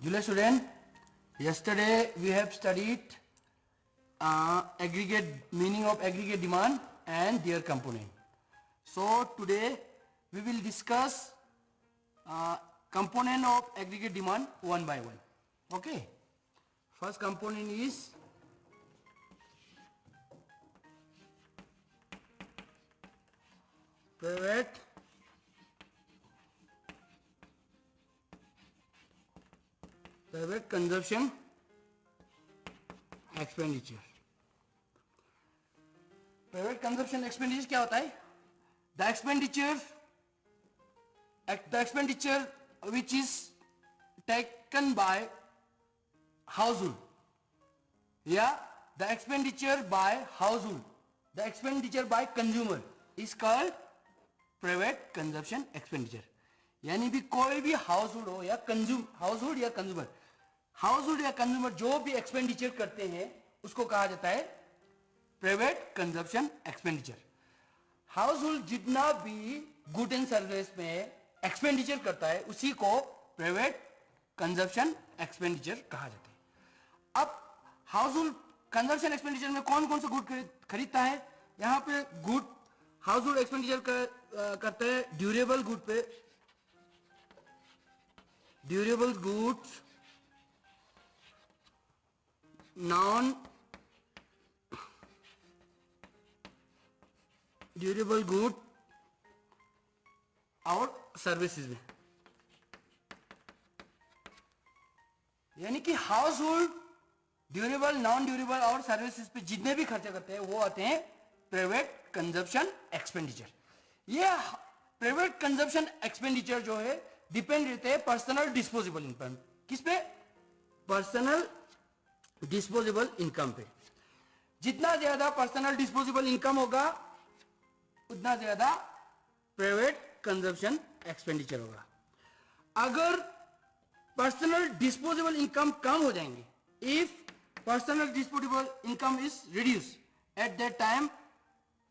Julia student, yesterday we have studied aggregate meaning of aggregate demand and their component. So today we will discuss component of aggregate demand one by one. Okay. First component is private consumption expenditure. Private consumption expenditure क्या होता है? The expenditure which is taken by household या the expenditure by household, the expenditure by consumer is called private consumption expenditure. यानी भी कोई भी household हो या हाउसहोल्ड या कंज्यूमर जो भी एक्सपेंडिचर करते हैं उसको कहा जाता है प्राइवेट कंजप्शन एक्सपेंडिचर. हाउसहोल्ड जितना भी गुड एंड सर्विस में एक्सपेंडिचर करता है उसी को प्राइवेट कंजप्शन एक्सपेंडिचर कहा जाता है. अब हाउसहोल्ड कंजप्शन एक्सपेंडिचर में कौन कौन सा गुड खरीदता है? यहां पे गुड हाउसहोल्ड एक्सपेंडिचर करता है ड्यूरेबल गुड पे, durable goods, non durable good और सर्विसेज में. यानी कि house hold durable, non durable और सर्विसेज पे जितने भी खर्चे करते हैं वो आते हैं प्राइवेट कंजप्शन एक्सपेंडिचर. ये प्राइवेट कंजप्शन एक्सपेंडिचर जो है डिपेंड रहते हैं पर्सनल डिस्पोजेबल इनकम. किस पे? पर्सनल डिस्पोजेबल इनकम पे. जितना ज्यादा पर्सनल डिस्पोजेबल इनकम होगा उतना ज्यादा प्राइवेट कंजप्शन एक्सपेंडिचर होगा. अगर पर्सनल डिस्पोजेबल इनकम कम हो जाएंगे, if personal disposable income is reduce at that time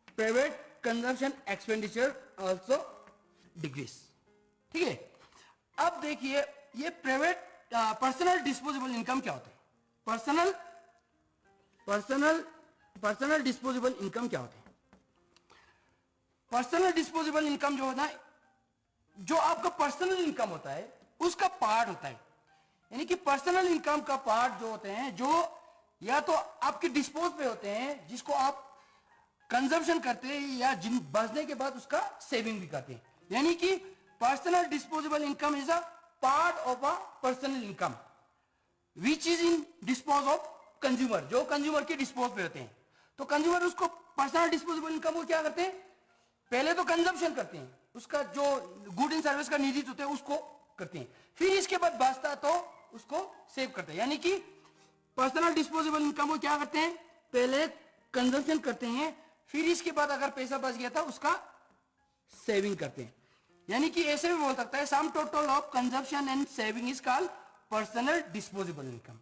private consumption expenditure also decrease. ठीक है. अब देखिए ये प्राइवेट पर्सनल डिस्पोजेबल इनकम क्या होता है? पर्सनल डिस्पोजेबल इनकम क्या होता है? पर्सनल डिस्पोजेबल इनकम जो होता है, जो आपका पर्सनल इनकम होता है उसका पार्ट होता है. यानी कि पर्सनल इनकम का पार्ट जो होते हैं जो या तो आपके डिस्पोज पे होते हैं जिसको आप कंजम्पशन करते हैं या जिन बचने के बाद उसका सेविंग भी करते हैं. यानी कि personal disposable income is a part of a personal income which is in dispose of consumer, जो कंज्यूमर के डिस्पोज पे होते हैं. तो कंज्यूमर उसको पर्सनल डिस्पोजेबल इनकम को क्या करते हैं? पहले तो कंजम्पशन करते हैं, उसका जो गुड एंड सर्विस का निधित्व होता है उसको करते हैं, फिर इसके बाद बचता तो उसको सेव करते हैं. यानी कि पर्सनल डिस्पोजेबल इनकम को क्या करते हैं? पहले कंजम्पशन करते हैं, फिर इसके बाद अगर पैसा बच गया था उसका सेविंग करते हैं. यानी कि ऐसे भी बोल सकता है sum total of consumption and saving is called personal disposable income.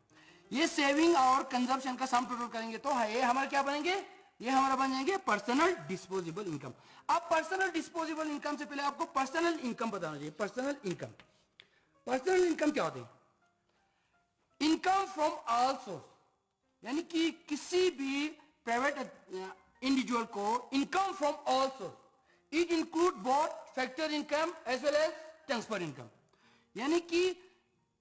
ये सेविंग और कंजम्पशन का सम टोटल करेंगे तो ये हमारे क्या बनेंगे? ये हमारा बन जाएंगे पर्सनल डिस्पोजेबल इनकम. अब पर्सनल डिस्पोजेबल इनकम से पहले आपको पर्सनल इनकम बताना चाहिए. पर्सनल इनकम क्या होते हैं? Income from all source. यानी कि किसी भी प्राइवेट इंडिविजुअल को income from all source, it include both factor income as well as transfer income. यानी कि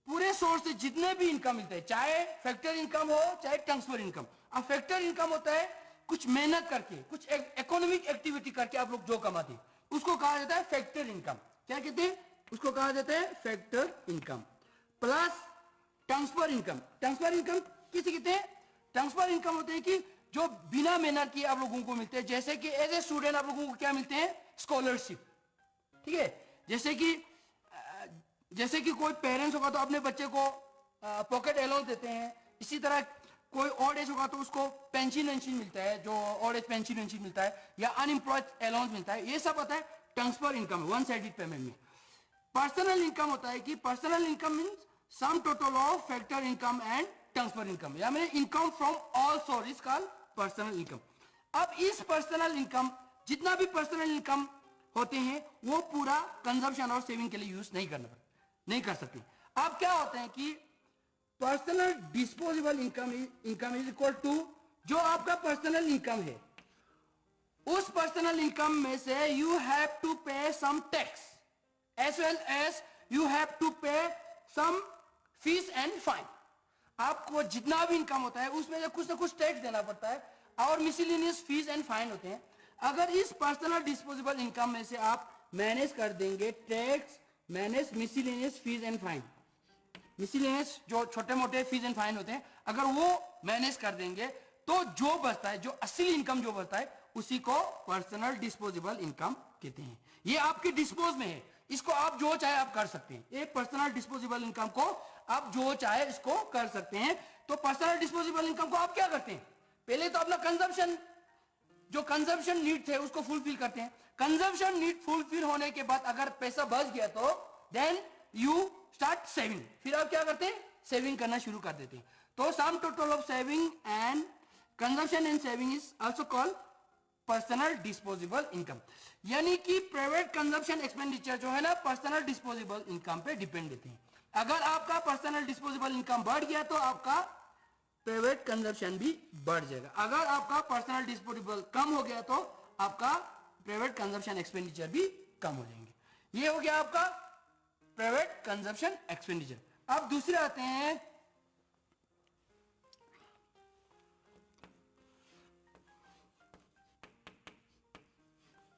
पूरे सोर्स से जितने भी इनकम मिलते हैं, चाहे फैक्टर इनकम हो चाहे ट्रांसफर इनकम. अब फैक्टर इनकम होता है कुछ मेहनत करके, कुछ इकोनॉमिक एक्टिविटी करके आप लोग जो कमाते हैं उसको कहा जाता है फैक्टर इनकम. क्या कहते हैं? उसको कहा जाता है factor income. Plus transfer income. Transfer income किसे कहते हैं? ट्रांसफर इनकम होते हैं कि जो बिना मेहनत किए आप लोगों को मिलते हैं. जैसे कि एज ए स्टूडेंट आप लोगों को क्या मिलते हैं? स्कॉलरशिप. ठीक है. जैसे कि कोई पेरेंट्स होगा तो अपने बच्चे को पॉकेट अलाउंस देते हैं. इसी तरह कोई ओल्ड एज होगा तो उसको पेंशन मिलता है, जो ओल्ड एज पेंशन मिलता है या अनएम्प्लॉयड अलाउंस मिलता है. ये सब होता है transfer income, one sided payment में. पर्सनल इनकम होता है कि personal income means sum total of factor income and transfer income, या मैंने income from all source is called personal income. अब इस पर्सनल इनकम, जितना भी पर्सनल इनकम होते हैं वो पूरा कंजम्पशन और सेविंग के लिए यूज नहीं कर सकते. अब क्या होता है कि personal disposable income is equal to जो आपका पर्सनल इनकम है, उस पर्सनल इनकम में से you have to pay some tax as well as you have to pay some fees and fine. आपको जितना भी इनकम होता है उसमें से कुछ ना कुछ टैक्स देना पड़ता है और मिसलेनियस फीस एंड फाइन होते हैं। अगर इस पर्सनल डिस्पोजेबल इनकम में से आप मैनेज कर देंगे tax manage miscellaneous fees and fine, miscellaneous जो छोटे मोटे फीस एंड फाइन होते हैं, अगर वो मैनेज कर देंगे तो जो बचता है, जो असली इनकम जो बचता है, उसी को पर्सनल डिस्पोजेबल इनकम कहते हैं। ये आपके डिस्पोज में है, इसको आप जो चाहे आप कर सकते हैं। एक पर्सनल डिस्पोजेबल इनकम को आप जो चाहे इसको कर सकते हैं। तो पर्सनल डिस्पोजेबल इनकम को आप क्या करते हैं, पहले तो अपना कंजम्पशन, जो कंजम्पशन नीड थे उसको फुलफिल करते हैं। कंजम्पशन नीड फुलफिल होने के बाद अगर पैसा बच गया तो देन यू स्टार्ट सेविंग, फिर आप क्या करते हैं, सेविंग करना शुरू कर देते हैं। तो sum total of saving and consumption and saving is also called personal disposable income. यानी कि प्राइवेट कंजम्पशन एक्सपेंडिचर जो है ना, पर्सनल डिस्पोजेबल इनकम पे डिपेंड देते हैं। अगर आपका पर्सनल डिस्पोजेबल इनकम बढ़ गया तो आपका प्राइवेट कंजम्पशन भी बढ़ जाएगा। अगर आपका पर्सनल डिस्पोजेबल कम हो गया तो आपका प्राइवेट कंजम्पशन एक्सपेंडिचर भी कम हो जाएंगे। ये हो गया आपका प्राइवेट कंजम्पशन एक्सपेंडिचर। अब दूसरे आते हैं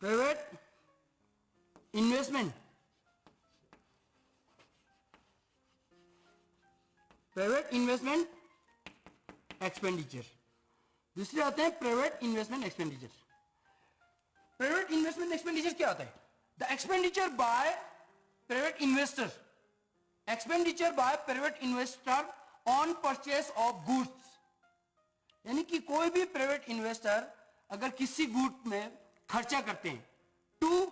private investment, private investment expenditure. दूसरे आते हैं private investment expenditure. Private investment expenditure क्या होता है, the expenditure by private investor, expenditure by private investor on purchase of goods. यानी कि कोई भी प्राइवेट इन्वेस्टर अगर किसी गुड में खर्चा करते हैं to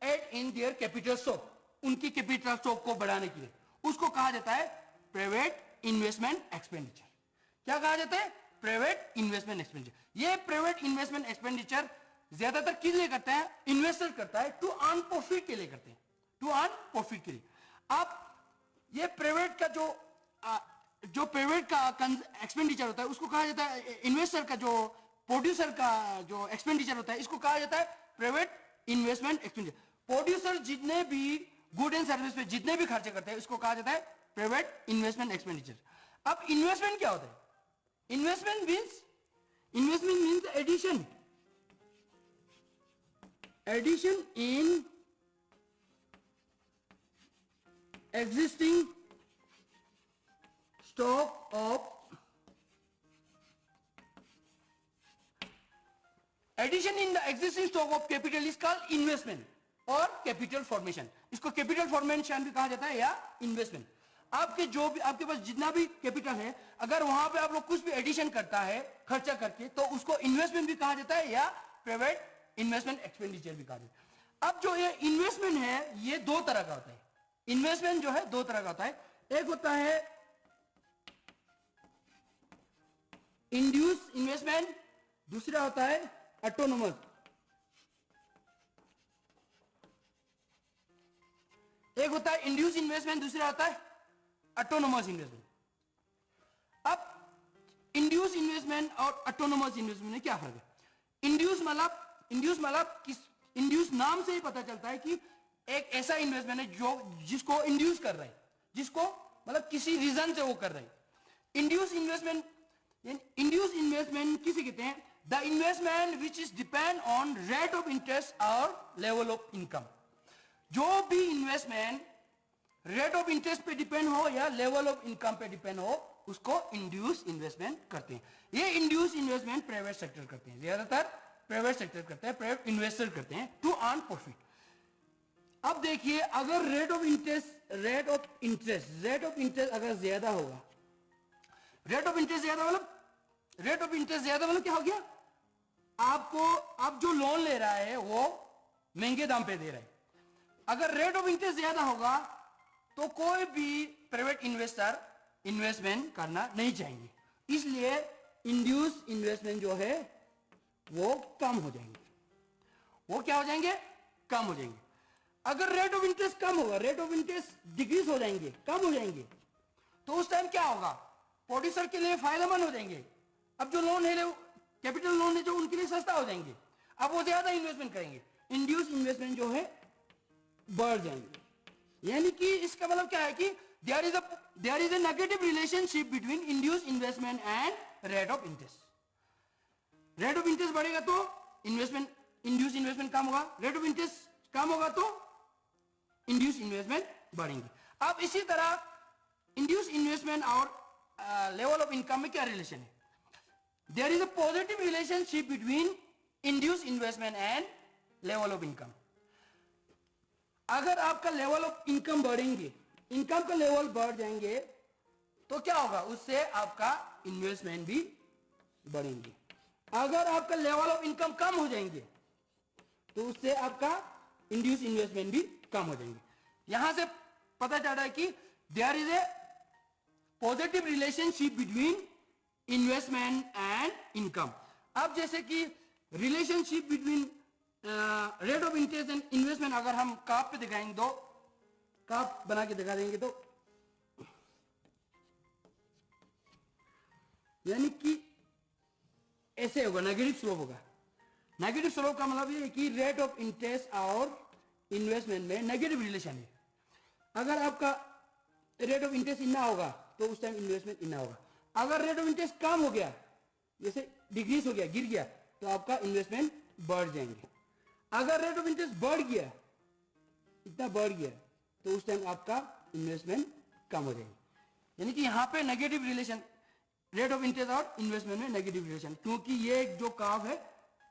add in their capital stock, उनकी कैपिटल स्टॉक को बढ़ाने के लिए, उसको कहा जाता है प्राइवेट इन्वेस्टमेंट एक्सपेंडिचर। क्या कहा जाता है, प्राइवेट इन्वेस्टमेंट एक्सपेंडिचर। ये प्राइवेट इन्वेस्टमेंट एक्सपेंडिचर ज्यादातर किस लिए करता है, इन्वेस्टर करता है, टू अर्न प्रॉफिट के लिए करते हैं, टू अर्न प्रॉफिट के लिए। आप ये प्राइवेट का जो प्राइवेट का एक्सपेंडिचर होता है उसको कहा जाता है, इन्वेस्टर का जो प्रोड्यूसर का जो एक्सपेंडिचर होता है इसको कहा जाता है प्राइवेट इन्वेस्टमेंट एक्सपेंडिचर। प्रोड्यूसर जितने भी गुड एंड सर्विस पे जितने भी खर्चे करते हैं इसको कहा जाता है प्राइवेट इन्वेस्टमेंट एक्सपेंडिचर। अब इन्वेस्टमेंट क्या होता है, investment means addition in existing stock of addition in the existing stock of capital is called investment और capital formation। इसको capital formation भी कहा जाता है या investment। आपके जो भी आपके पास जितना भी कैपिटल है अगर वहां पे आप लोग कुछ भी एडिशन करता है खर्चा करके तो उसको इन्वेस्टमेंट भी कहा जाता है या प्राइवेट इन्वेस्टमेंट एक्सपेंडिचर भी कहा जाता है। अब जो ये इन्वेस्टमेंट है ये दो तरह का होता है, इन्वेस्टमेंट जो है दो तरह का होता है, एक होता है इंड्यूस इन्वेस्टमेंट, दूसरा होता है ऑटोनोमस। एक होता है इंड्यूस इन्वेस्टमेंट, दूसरा होता है ऑटोनोमस इन्वेस्टमेंट। अब इंड्यूस इन्वेस्टमेंट और ऑटोनोमस इन्वेस्टमेंट में क्या फर्क है, इंड्यूस मतलब किस, इंड्यूस नाम से ही पता चलता है कि एक ऐसा इन्वेस्टमेंट है जो जिसको इंड्यूस कर रहे हैं, जिसको मतलब किसी रीजन से वो कर रहे हैं। इंड्यूस इन्वेस्टमेंट किसे कहते हैं, the investment which is depend on rate of interest और लेवल ऑफ इनकम। जो भी इन्वेस्टमेंट रेट ऑफ इंटरेस्ट पे डिपेंड हो या लेवल ऑफ इनकम पे डिपेंड हो उसको इंड्यूस इन्वेस्टमेंट करते हैं। ये इंड्यूस इन्वेस्टमेंट प्राइवेट सेक्टर करते हैं, ज्यादातर प्राइवेट सेक्टर करते हैं, प्राइवेट इन्वेस्टर करते हैं टू अर्न प्रॉफिट। अब देखिए अगर रेट ऑफ इंटरेस्ट अगर ज्यादा होगा, रेट ऑफ इंटरेस्ट ज्यादा मतलब क्या हो गया, आपको आप जो लोन ले रहा है वो महंगे दाम पे दे रहा है। अगर रेट ऑफ इंटरेस्ट ज्यादा होगा तो कोई भी प्राइवेट इन्वेस्टर इन्वेस्टमेंट करना नहीं चाहेंगे, इसलिए इंड्यूस इन्वेस्टमेंट जो है वो कम हो जाएंगे। वो क्या हो जाएंगे, कम हो जाएंगे। अगर रेट ऑफ इंटरेस्ट कम होगा, रेट ऑफ इंटरेस्ट डिक्रीज हो जाएंगे, कम हो जाएंगे, तो उस टाइम क्या होगा, प्रोड्यूसर के लिए फायदेमंद हो जाएंगे। अब जो लोन है, कैपिटल लोन है जो, उनके लिए सस्ता हो जाएंगे। अब वो ज्यादा इन्वेस्टमेंट करेंगे, इंड्यूस इन्वेस्टमेंट जो है बढ़ जाएंगे। यानी कि इसका मतलब क्या है कि there is a negative relationship between induce investment and rate of interest. Rate of interest बढ़ेगा तो इन्वेस्टमेंट, इंड्यूस इन्वेस्टमेंट कम होगा, रेट ऑफ इंटरेस्ट कम होगा तो इंड्यूस इन्वेस्टमेंट बढ़ेंगे। अब इसी तरह इंड्यूस इन्वेस्टमेंट और लेवल ऑफ इनकम में क्या रिलेशन है? There is a positive relationship between induce investment and level of income. अगर आपका लेवल ऑफ इनकम बढ़ेंगे, इनकम का लेवल बढ़ जाएंगे तो क्या होगा, उससे आपका इन्वेस्टमेंट भी बढ़ेंगे। अगर आपका लेवल ऑफ इनकम कम हो जाएंगे तो उससे आपका इंड्यूस इन्वेस्टमेंट भी कम हो जाएंगे। यहां से पता चल रहा है कि there is a positive relationship between investment and income. अब जैसे कि relationship between rate of interest and investment अगर हम काप पे दिखाएंगे, तो काप बना के दिखा देंगे, तो यानी कि ऐसे होगा, नेगेटिव स्लोप होगा। नेगेटिव स्लोप का मतलब ये है कि रेट ऑफ इंटरेस्ट और इन्वेस्टमेंट में नेगेटिव रिलेशन है। अगर आपका रेट ऑफ इंटरेस्ट इतना होगा तो उस टाइम इन्वेस्टमेंट इतना होगा। अगर रेट ऑफ इंटरेस्ट कम हो गया, जैसे डिक्रीज हो गया, गिर गया, तो आपका इन्वेस्टमेंट बढ़ जाएंगे। अगर रेट ऑफ इंटरेस्ट बढ़ गया, इतना बढ़ गया, तो उस टाइम आपका इन्वेस्टमेंट कम हो जाएगा। यानी कि यहां पे negative relation, rate of interest और इन्वेस्टमेंट में नेगेटिव रिलेशन, क्योंकि ये जो कर्व है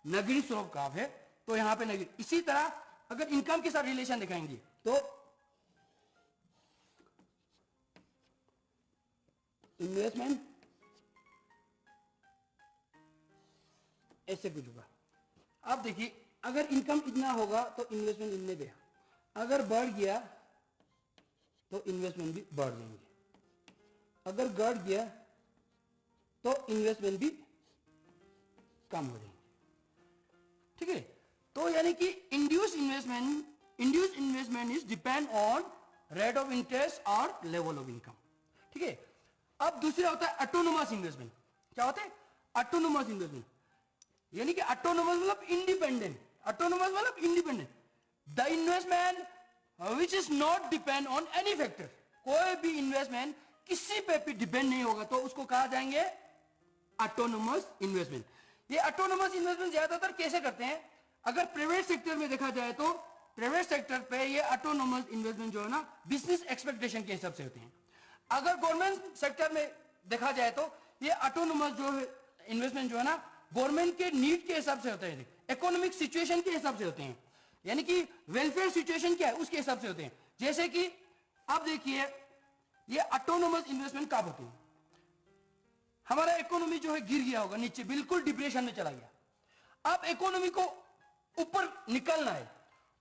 नेगेटिव स्लोप कर्व है, तो यहां पे नेगेटिव। इसी तरह अगर इनकम के साथ रिलेशन दिखाएंगे तो इन्वेस्टमेंट ऐसे कुछ होगा। अब देखिए, अगर इनकम इतना होगा तो इन्वेस्टमेंट इतने पे, अगर बढ़ गया तो इन्वेस्टमेंट भी बढ़ जाएंगे, अगर घट गया तो इन्वेस्टमेंट भी कम हो जाएंगे। ठीक है, तो यानी कि induce investment is depend on rate of interest और लेवल ऑफ इनकम। ठीक है, अब दूसरा होता है ऑटोनोमस इन्वेस्टमेंट। क्या होता है? ऑटोनोमस इन्वेस्टमेंट, यानी कि ऑटोनोमस मतलब इंडिपेंडेंट, ऑटोनोमस मतलब independent. The investment which is not depend on any factor. कोई भी इन्वेस्टमेंट किसी पे भी डिपेंड नहीं होगा तो उसको कहा जाएंगे ऑटोनोमस इन्वेस्टमेंट। ये ऑटोनोमस इन्वेस्टमेंट ज्यादातर कैसे करते हैं? अगर प्राइवेट सेक्टर में देखा जाए तो प्राइवेट सेक्टर पे ये ऑटोनोमस इन्वेस्टमेंट जो है ना, बिजनेस एक्सपेक्टेशन के हिसाब से होते हैं। अगर गवर्नमेंट सेक्टर में देखा जाए तो ये ऑटोनोमस जो इन्वेस्टमेंट जो है ना, गवर्नमेंट के नीड के हिसाब से होते हैं, इकोनॉमिक सिचुएशन के हिसाब से होते हैं, यानी कि वेलफेयर सिचुएशन क्या है उसके हिसाब से होते हैं। जैसे कि अब देखिए, ये ऑटोनोमस इन्वेस्टमेंट कब होती है? हमारा इकोनॉमी जो है गिर गया होगा, नीचे बिल्कुल डिप्रेशन में चला गया, अब इकोनॉमी को ऊपर निकलना है,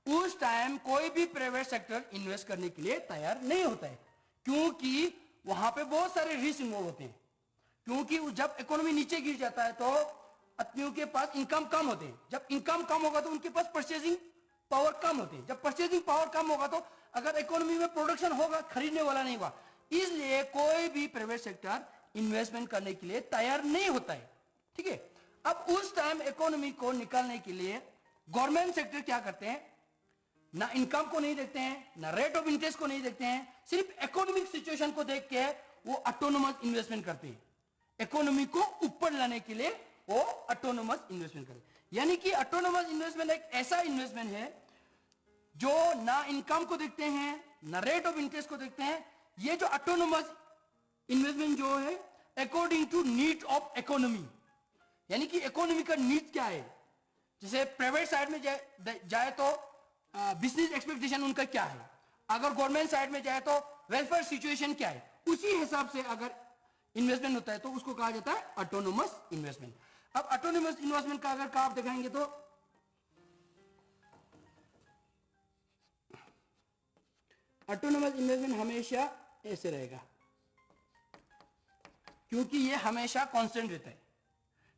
उस टाइम कोई भी प्राइवेट सेक्टर इन्वेस्ट करने के लिए तैयार नहीं होता है, क्योंकि वहां पे बहुत सारे रिस्क इन्वॉल्व होते हैं। क्योंकि जब इकोनॉमी नीचे गिर जाता है तो आदमियों के पास इनकम कम होते हैं, जब इनकम कम होगा तो उनके पास परचेजिंग पावर कम होती है, जब परचेजिंग पावर कम होगा तो अगर इकोनॉमी में प्रोडक्शन होगा, खरीदने वाला नहीं होगा, इसलिए कोई भी प्राइवेट सेक्टर इन्वेस्टमेंट करने के लिए तैयार नहीं होता है। ठीक है, अब उस टाइम इकोनॉमी को निकालने के लिए गवर्नमेंट सेक्टर क्या करते हैं? ना इनकम को नहीं देखते हैं, ना रेट ऑफ इंटरेस्ट को नहीं देखते हैं, सिर्फ इकोनॉमिक सिचुएशन को देख के वो ऑटोनोमस इन्वेस्टमेंट करते हैं। इकोनॉमी को ऊपर लाने के लिए वो ऑटोनोमस इन्वेस्टमेंट करते हैं। यानी कि ऑटोनोमस इन्वेस्टमेंट एक ऐसा इन्वेस्टमेंट है जो ना इनकम को देखते हैं, ना रेट ऑफ इंटरेस्ट को देखते हैं। ये जो ऑटोनोमस इन्वेस्टमेंट जो है according to need of economy, यानी कि इकोनॉमी का नीड क्या है। जैसे प्राइवेट साइड में जाए तो बिजनेस एक्सपेक्टेशन उनका क्या है, अगर गवर्नमेंट साइड में जाए तो वेलफेयर सिचुएशन क्या है, उसी हिसाब से अगर इन्वेस्टमेंट होता है तो उसको कहा जाता है ऑटोनोमस इन्वेस्टमेंट। अब ऑटोनोमस इन्वेस्टमेंट का अगर आप दिखाएंगे तो ऑटोनोमस इन्वेस्टमेंट हमेशा ऐसे रहेगा, क्योंकि ये हमेशा कांस्टेंट रहता है।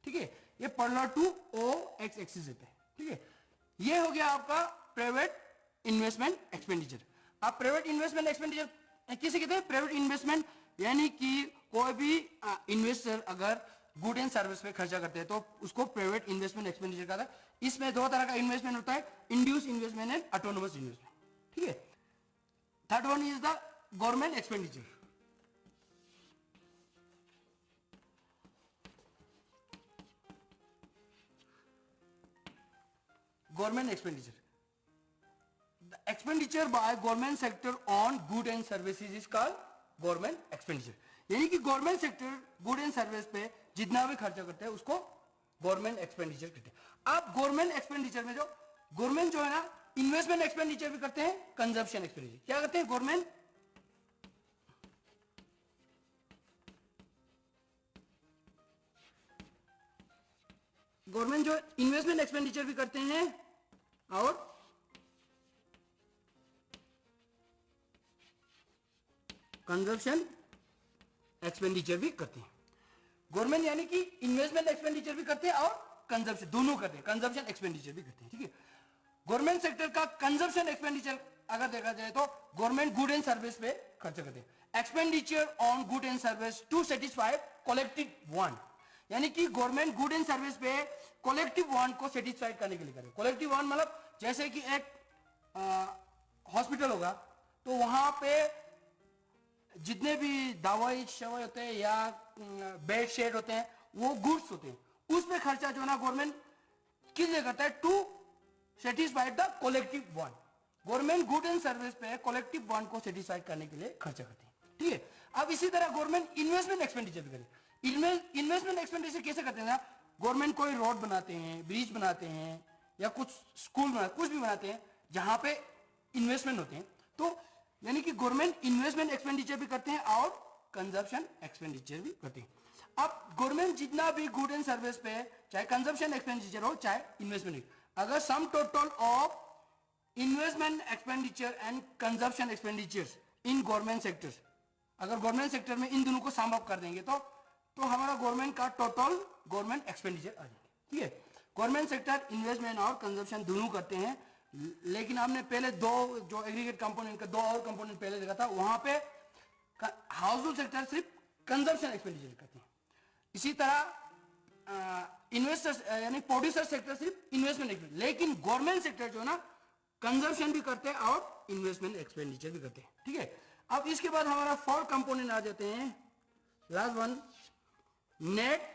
ठीक है, ये parallel to O X axis रहता है। ठीक है, ये हो गया आपका प्राइवेट इन्वेस्टमेंट एक्सपेंडिचर। अब प्राइवेट इन्वेस्टमेंट एक्सपेंडिचर किसे कहते हैं? प्राइवेट इन्वेस्टमेंट, यानी कि कोई भी इन्वेस्टर अगर गुड एंड सर्विस पे खर्चा करते हैं तो उसको प्राइवेट इन्वेस्टमेंट एक्सपेंडिचर कहता है। इसमें दो तरह का इन्वेस्टमेंट होता है, induce investment and autonomous investment, ठीक है। Third one is the government expenditure. Government expenditure, the expenditure by government sector on good and services is called government expenditure. यानी कि government sector good and service पे जितना भी खर्चा करते हैं उसको गवर्नमेंट एक्सपेंडिचर कहते हैं। अब गवर्नमेंट एक्सपेंडिचर में जो गवर्नमेंट जो है ना, इन्वेस्टमेंट एक्सपेंडिचर भी करते हैं, कंजप्शन एक्सपेंडिचर। क्या करते हैं? गवर्नमेंट जो इन्वेस्टमेंट एक्सपेंडिचर भी करते हैं और कंजप्शन एक्सपेंडिचर भी करते हैं। गवर्नमेंट यानी कि इन्वेस्टमेंट एक्सपेंडिचर भी करते हैं और कंजप्शन, दोनों करते हैं, कंजप्शन एक्सपेंडिचर भी करते हैं, ठीक है। गवर्नमेंट सेक्टर का कंजप्शन एक्सपेंडिचर अगर देखा जाए तो गवर्नमेंट गुड एंड सर्विस पे खर्च करते हैं। Expenditure on good and service to satisfy collective want, यानी कि गवर्नमेंट गुड एंड सर्विस पे कलेक्टिव वांट को सेटिस्फाइड करने के लिए करे। कलेक्टिव वांट मतलब जैसे कि एक हॉस्पिटल होगा तो वहां पे जितने भी दवाई शवाई होते हैं या बेड शेड होते हैं वो गुड्स होते हैं, उस पे खर्चा जो ना गवर्नमेंट किस लिए करता है? To satisfied the collective want. Government good and service पे कलेक्टिव वांट को सेटिस्फाइड करने के लिए खर्चा करती है, ठीक है। अब इसी तरह गवर्नमेंट इन्वेस्टमेंट एक्सपेंडिचर भी करे। इन्वेस्टमेंट एक्सपेंडिचर कैसे करते हैं ना? गवर्नमेंट कोई रोड बनाते हैं, ब्रिज बनाते हैं या कुछ स्कूल बनाते, कुछ भी बनाते हैं जहां पे इन्वेस्टमेंट होते हैं, तो यानी कि गवर्नमेंट इन्वेस्टमेंट एक्सपेंडिचर भी करते हैं और कंजप्शन एक्सपेंडिचर भी करते हैं। अब गवर्नमेंट जितना भी गुड एंड सर्विस पे चाहे कंजप्शन एक्सपेंडिचर हो चाहे इन्वेस्टमेंट, अगर sum total of investment expenditure and consumption expenditures in government sectors, अगर गवर्नमेंट सेक्टर में इन दोनों को सम अप कर देंगे तो हमारा गवर्नमेंट का टोटल गवर्नमेंट एक्सपेंडिचर आ जाएगा, ठीक है। गवर्नमेंट सेक्टर इन्वेस्टमेंट और कंजप्शन दोनों करते हैं, लेकिन आपने पहले दो जो एग्रीगेट कंपोनेंट का दो और कंपोनेंट पहले देखा था, वहां पे हाउस होल्ड सेक्टर सिर्फ कंजप्शन एक्सपेंडिचर करते हैं। इसी तरह इन्वेस्टर्स यानी प्रोड्यूसर सेक्टर सिर्फ इन्वेस्टमेंट एक्सपेंडिचर, लेकिन गवर्नमेंट सेक्टर जो है ना कंजप्शन भी करते हैं और इन्वेस्टमेंट एक्सपेंडिचर भी करते हैं, ठीक है। अब इसके बाद हमारा फोर्थ कंपोनेंट आ जाते हैं, लास्ट वन, नेट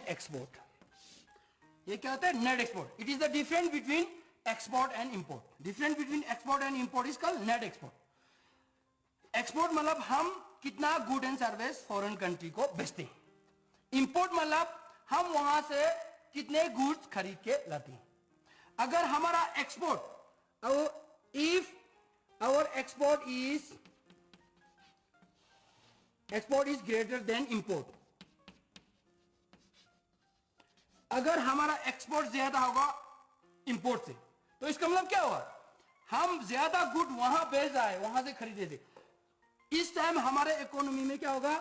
एक्सपोर्ट। ये क्या होता है? Net export. It is the difference between export and import. Difference between export and import is called net export. Export मतलब हम कितना good and service foreign country को बेचते हैं। इंपोर्ट मतलब हम वहां से कितने गुड्स खरीद के लाते हैं। अगर हमारा export, if our export is greater than import, अगर हमारा एक्सपोर्ट ज्यादा होगा इंपोर्ट से, तो इसका मतलब क्या होगा? हम ज्यादा गुड वहां बेच रहा है, वहां से खरीदे थे, इस टाइम हमारे इकोनॉमी में क्या होगा?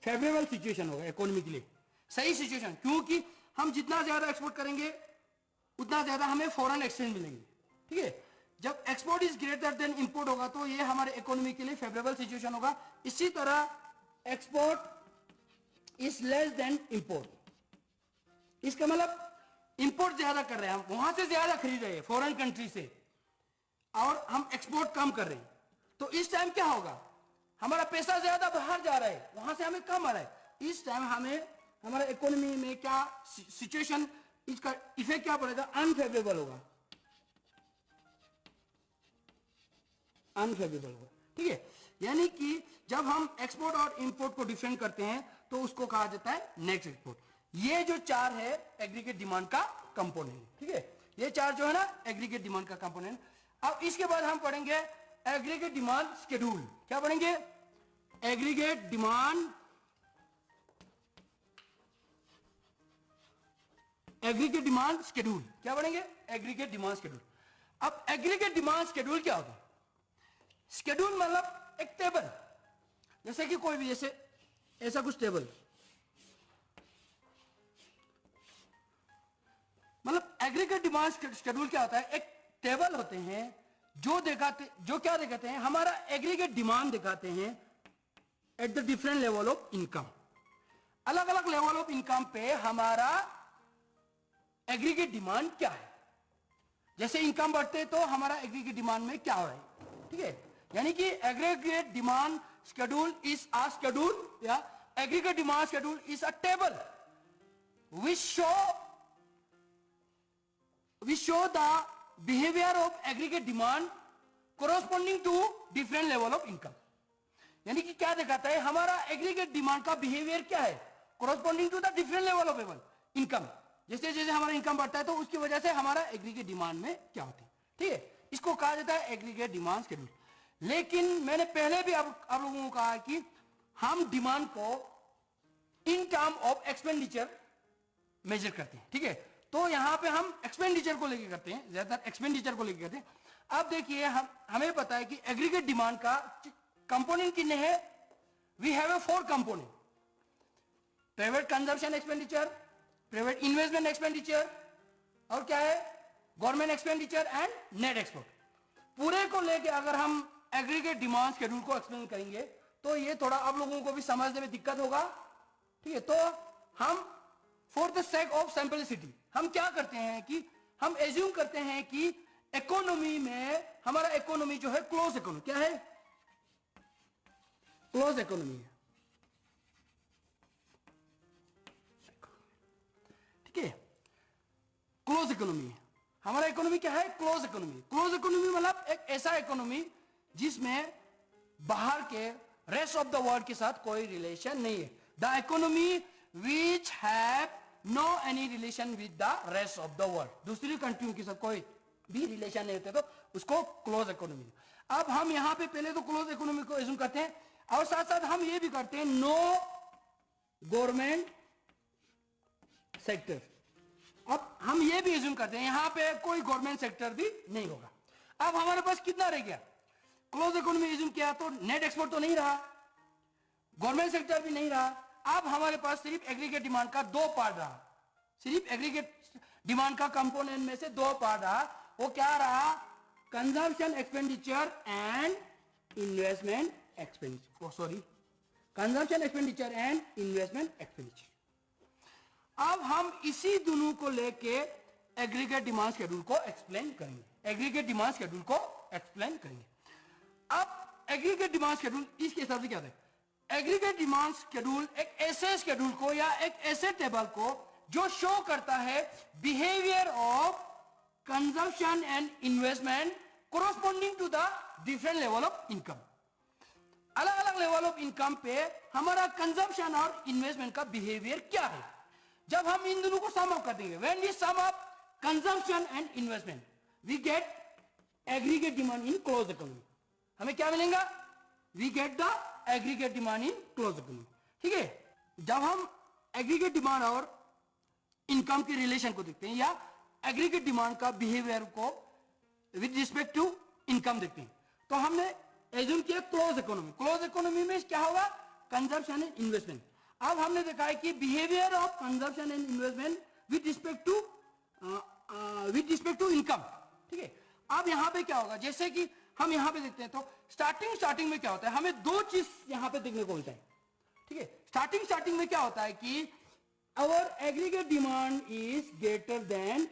फेवरेबल सिचुएशन होगा इकोनॉमी के लिए, सही सिचुएशन, क्योंकि हम जितना ज्यादा एक्सपोर्ट करेंगे उतना ज्यादा हमें फॉरेन एक्सचेंज मिलेंगे, ठीक है। जब export is greater than import होगा तो ये हमारे इकोनॉमी के लिए फेवरेबल सिचुएशन होगा। इसी तरह export is less than import, इसका मतलब इंपोर्ट ज्यादा कर रहे हैं, हम वहां से ज्यादा खरीद रहे हैं फॉरेन कंट्री से, और हम एक्सपोर्ट कम कर रहे हैं, तो इस टाइम क्या होगा? हमारा पैसा ज्यादा बाहर जा रहा है, वहां से हमें कम आ रहा है। इस टाइम हमें हमारे इकोनॉमी में क्या सिचुएशन, इसका इफेक्ट क्या पड़ेगा? अनफेवरेबल होगा, अनफेवरेबल होगा, ठीक है। यानी कि जब हम एक्सपोर्ट और इंपोर्ट को डिफरेंट करते हैं तो उसको कहा जाता है नेट एक्सपोर्ट। ये जो चार है एग्रीगेट डिमांड का कंपोनेंट, ठीक है। ये चार जो है ना एग्रीगेट डिमांड का कंपोनेंट। अब इसके बाद हम पढ़ेंगे एग्रीगेट डिमांड शेड्यूल। क्या पढ़ेंगे? Aggregate demand, aggregate demand schedule. क्या पढ़ेंगे? Aggregate demand schedule. अब एग्रीगेट डिमांड शेड्यूल क्या होता है? शेड्यूल मतलब एक टेबल, जैसे कि कोई भी ऐसे ऐसा कुछ टेबल, मतलब एग्रीगेट डिमांड शेड्यूल क्या होता है, एक टेबल होते हैं जो क्या दिखाते हैं, हमारा एग्रीगेट डिमांड दिखाते हैं at the different level of income. अलग अलग लेवल ऑफ इनकम पे हमारा एग्रीगेट डिमांड क्या है। जैसे इनकम बढ़ते तो हमारा एग्रीगेट डिमांड में क्या हो रहा है, ठीक है। यानी कि aggregate demand schedule is a schedule या aggregate demand schedule is a table which show the behavior of aggregate demand corresponding to different level of income। यानी कि क्या दिखाता है, हमारा एग्रीगेट डिमांड का बिहेवियर क्या है, corresponding to the different level of income। जैसे जैसे हमारा इनकम बढ़ता है तो उसकी वजह से हमारा एग्रीगेट डिमांड में क्या होती है, ठीक है। इसको कहा जाता है एग्रीगेट डिमांड शेड्यूल। लेकिन मैंने पहले भी आप लोगों को कहा कि हम डिमांड को in term of expenditure measure करते हैं, ठीक है। तो यहां पे हम एक्सपेंडिचर को लेके करते हैं, ज्यादातर एक्सपेंडिचर को लेके करते हैं। अब देखिए हमें पता है कि एग्रीगेट डिमांड का कंपोनेंट कितने हैं, we have 4 component, private consumption expenditure, private investment expenditure, और क्या है, government expenditure and net export. पूरे को लेके अगर हम एग्रीगेट डिमांड शेड्यूल को एक्सप्लेन करेंगे तो ये थोड़ा आप लोगों को भी समझने में दिक्कत होगा, ठीक है। तो हम for the sake of simplicity हम क्या करते हैं कि हम एज्यूम करते हैं कि इकोनॉमी में हमारा इकोनॉमी जो है क्लोज इकोनॉमी, क्या है, क्लोज इकोनॉमी है, ठीक है। क्लोज इकोनॉमी है हमारा इकोनॉमी, क्या है, क्लोज इकोनॉमी। क्लोज इकोनॉमी मतलब एक ऐसा इकोनॉमी जिसमें बाहर के रेस्ट ऑफ द वर्ल्ड के साथ कोई रिलेशन नहीं है। The economy which have no any relation with the rest of the world, दूसरी कंट्रियों के साथ कोई भी रिलेशन नहीं होते तो उसको क्लोज इकोनॉमी। अब हम यहां पे पहले तो क्लोज इकोनॉमी को एज्यूम करते हैं और साथ साथ हम ये भी करते हैं नो गवर्नमेंट सेक्टर। अब हम ये भी एज्यूम करते हैं यहां पे कोई गवर्नमेंट सेक्टर भी नहीं होगा। अब हमारे पास कितना रह गया, क्लोज इकोनॉमी एज्यूम किया तो नेट एक्सपोर्ट तो नहीं रहा, गवर्नमेंट सेक्टर भी नहीं रहा। अब हमारे पास सिर्फ एग्रीगेट डिमांड का 2 पार्ट रहा, सिर्फ एग्रीगेट डिमांड का कंपोनेंट में से 2 पार्ट रहा। वो क्या रहा, consumption expenditure and investment expenditure, sorry, consumption expenditure and investment expenditure. अब हम इसी दोनों को लेके एग्रीगेट डिमांड शेड्यूल को एक्सप्लेन करेंगे, एग्रीगेट डिमांड शेड्यूल को एक्सप्लेन करेंगे। अब एग्रीगेट डिमांड शेड्यूल इसके हिसाब से क्या होता है, एग्रीगेट डिमांड शेड्यूल एक ऐसे शेड्यूल को या एक ऐसे टेबल को जो शो करता है behaviour of consumption and investment corresponding to the different level of income. अलग अलग लेवल ऑफ इनकम पे हमारा कंजम्पशन और इन्वेस्टमेंट का बिहेवियर क्या है। जब हम इन दोनों को सम अप कर देंगे, when we sum up consumption and investment we get aggregate demand in close economy. हमें क्या मिलेगा, we get the aggregate demand in close economy, ठीक है। जब हम एग्रीगेट डिमांड और इनकम के रिलेशन को देखते हैं या एग्रीगेट डिमांड का बिहेवियर को विद रिस्पेक्ट टू इनकम देखते हैं तो हमने एज्यूम किया क्लोज इकोनॉमी। क्लोज इकोनॉमी में क्या होगा, कंजम्पशन एंड इन्वेस्टमेंट। अब हमने देखा है कि behaviour of consumption and investment with respect to income, ठीक है। अब यहां पे क्या होगा, जैसे कि हम यहां पे देखते हैं तो स्टार्टिंग में क्या होता है, हमें 2 चीज यहां पे देखने को मिलता है, ठीक है। स्टार्टिंग में क्या होता है कि our aggregate demand is greater than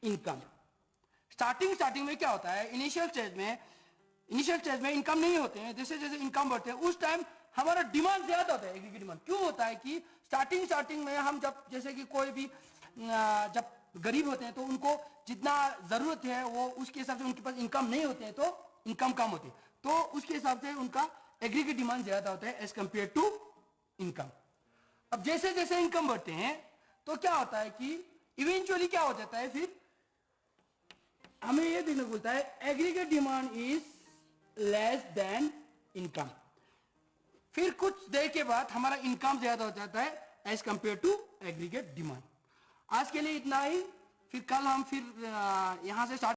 income. Starting में क्या होता है, इनिशियल स्टेज में इनकम नहीं होते हैं, जैसे जैसे इनकम बढ़ते हैं उस टाइम हमारा डिमांड ज्यादा होता है। एग्रीगेट डिमांड क्यों होता है कि स्टार्टिंग में हम जब जैसे कि कोई भी जब गरीब होते हैं तो उनको जितना जरूरत है वो उसके हिसाब से उनके पास इनकम नहीं होते हैं तो इनकम कम होती है, तो उसके हिसाब से उनका एग्रीगेट डिमांड ज्यादा होता है एज कंपेयर टू इनकम। अब जैसे जैसे इनकम बढ़ते हैं तो क्या होता है कि इवेंचुअली क्या हो जाता है, फिर हमें यह देखने को मिलता है aggregate demand is less than income. फिर कुछ देर के बाद हमारा इनकम ज्यादा हो जाता है as compare to aggregate demand. आज के लिए इतना ही, फिर कल हम फिर यहां से स्टार्ट